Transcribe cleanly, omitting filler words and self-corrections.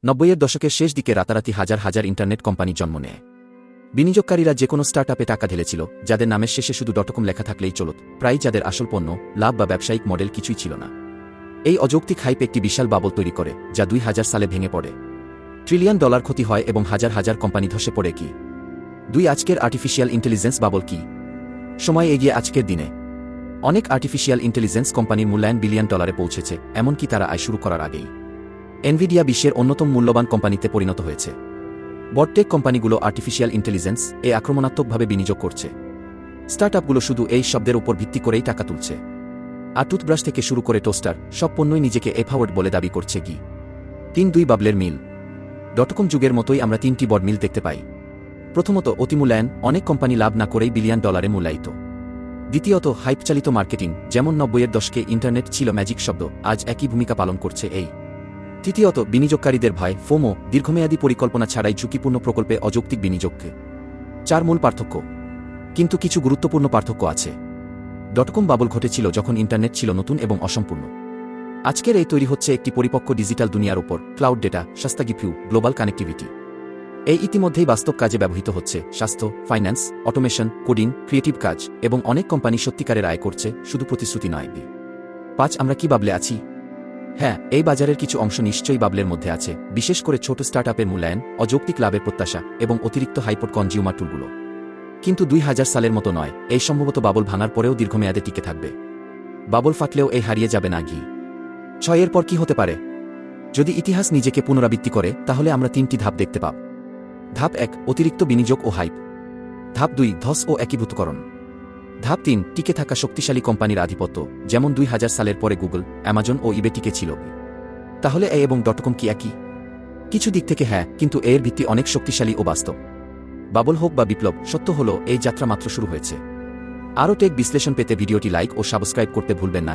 90-এর দশকের শেষ দিকে রাতারাতি হাজার হাজার ইন্টারনেট কোম্পানি জন্ম নেয়। বিনিয়োগকারীরা যেকোনো স্টার্টআপে টাকা ঢেলেছিল, যাদের নামের শেষে শুধু .com লেখা থাকলেই চলত, প্রায় যাদের আসল পণ্য, লাভ বা ব্যবসায়িক মডেল কিছুই ছিল না। এই অযৌক্তিক হাইপ একটি বিশাল বাবল তৈরি করে, যা 2000 সালে ভেঙে পড়ে। $ট্রিলিয়ন ক্ষতি হয় এবং হাজার হাজার কোম্পানি ধসে পড়ে। কি আজকের আর্টিফিশিয়াল ইন্টেলিজেন্স বাবল কি? সময় এগিয়ে আজকের দিনে অনেক আর্টিফিশিয়াল ইন্টেলিজেন্স কোম্পানির মূল্যায়ন $বিলিয়ন পৌঁছেছে, এমনকি তারা আয় শুরু করার আগেই। এনভিডিয়া বিশ্বের অন্যতম মূল্যবান কোম্পানিতে পরিণত হয়েছে। বড়টেক কোম্পানিগুলো আর্টিফিশিয়াল ইন্টেলিজেন্স এ আক্রমণাত্মকভাবে বিনিয়োগ করছে। স্টার্টআপগুলো শুধু এই শব্দের উপর ভিত্তি করেই টাকা তুলছে। আর টুথব্রাশ থেকে শুরু করে টোস্টার, সব পণ্যই নিজেকে এফাওয়ার্ড বলে দাবি করছে। কি 3-2 বাবলের মিল। .com যুগের মতোই আমরা 3টি বড় মিল দেখতে পাই। প্রথমত, অতিমূল্যায়ন, অনেক কোম্পানি লাভ না করেই $বিলিয়ন মূল্যায়িত। দ্বিতীয়ত, হাইপচালিত মার্কেটিং, যেমন 90-এর দশকে ইন্টারনেট ছিল ম্যাজিক শব্দ, আজ একই ভূমিকা পালন করছে এই। তৃতীয়ত, বিনিয়োগকারীদের ভয়, ফোমো, দীর্ঘমেয়াদী পরিকল্পনা ছাড়াই ঝুঁকিপূর্ণ প্রকল্পে অযৌক্তিক বিনিয়োগকে। 4 মূল পার্থক্য। কিন্তু কিছু গুরুত্বপূর্ণ পার্থক্য আছে। .com বাবল ঘটেছিল যখন ইন্টারনেট ছিল নতুন এবং অসম্পূর্ণ। আজকের এই তৈরি হচ্ছে একটি পরিপক্ক ডিজিটাল দুনিয়ার উপর, ক্লাউড ডেটা, সস্তা জিপিইউ, গ্লোবাল কানেক্টিভিটি। এই ইতিমধ্যেই বাস্তব কাজে ব্যবহৃত হচ্ছে। স্বাস্থ্য, ফাইন্যান্স, অটোমেশন, কোডিং, ক্রিয়েটিভ কাজ, এবং অনেক কোম্পানি সত্যিকারের আয় করছে, শুধু প্রতিশ্রুতি নয়। 5 আমরা কি বাবলে আছি? হ্যাঁ, এই বাজারের কিছু অংশ নিশ্চয়ই বাবলের মধ্যে আছে, বিশেষ করে ছোট স্টার্টআপের মূল্যায়ন, অযৌক্তিক লাভের প্রত্যাশা এবং অতিরিক্ত হাইপড কনজিউমার টুলগুলো। কিন্তু 2000 সালের মতো নয়, এই সম্ভবত বাবল ভাঙার পরেও দীর্ঘমেয়াদে টিকে থাকবে। বাবল ফাটলেও এই হারিয়ে যাবে না। 6 এর পর কি হতে পারে? যদি ইতিহাস নিজেকে পুনরাবৃত্তি করে, তাহলে আমরা 3টি ধাপ দেখতে পাব। ধাপ 1, অতিরিক্ত বিনিয়োগ ও হাইপ। ধাপ 2, ধস ও একীভূতকরণ। ধাপ 3, টিকে থাকা শক্তিশালী কোম্পানির আধিপত্য, যেমন 2000 সালের পরে গুগল, অ্যামাজন ও ইবে টিকে ছিল। তাহলে এ এবং .com কি একই? কিছু দিক থেকে হ্যাঁ, কিন্তু এর ভিত্তি অনেক শক্তিশালী ও বাস্তব। বাবল হোক বা বিপ্লব, সত্য হলো এই যাত্রা মাত্র শুরু হয়েছে। আরও টেক বিশ্লেষণ পেতে ভিডিওটি লাইক ও সাবস্ক্রাইব করতে ভুলবেন না।